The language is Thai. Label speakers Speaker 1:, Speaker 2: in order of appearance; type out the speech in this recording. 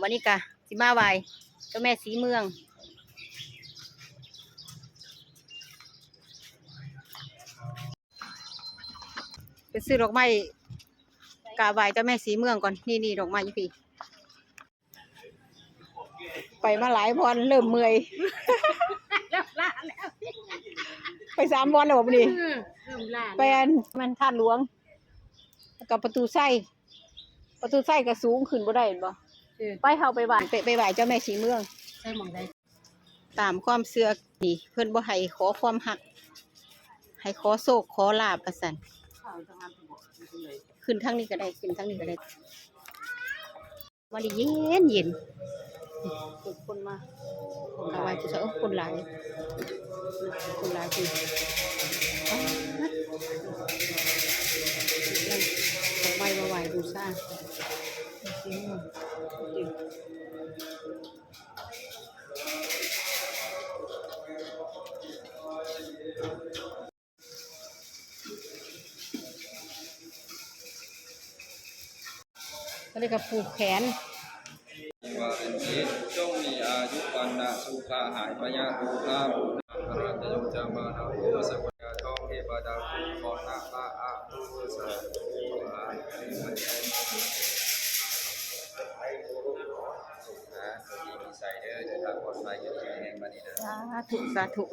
Speaker 1: วันนี้กะสิมาไหวเจ้าแม่สีเมืองไปซื้อดอกไม้กาไหวเจ้าแม่สีเมืองก่อนนี่ดอกไม้ยี่ปีไปมาหลายวันเริ่มเมื่อยไป3 วันแล้วบ่นี่ไปมันท่าหลวงกับประตูไส้ก็สูงขึ้นบ่ได้เห็นบ่ไปเฮาไปไหว้เจ้าแม่สีเมืองใช่หม่องใดตามความเชื่อนี่เพิ่นบ่ให้ขอความฮักให้ขอโชคขอลาภว่าซั่นขึ้นทางนี้ก็ได้ขึ้นทางนี้ก็ได้วันนี้เย็นคนมากราบไหว้เจ้าคนหลายคือดอกไม้มาไหว้บูชาก็เลยกับผูกแขน
Speaker 2: ว่าเป็นเทศจงมีอายุวันนะสุขะหายพยาภูคาบุญพระจะยงจามานาโอสัพยาทองเทวดาภูขอนาปะอาภูสะอามันใช้ดีมีใส่เด้อจะทำปลอดภัยอยู่ที่แห่งบัดนี้เด้อ
Speaker 1: สาธุ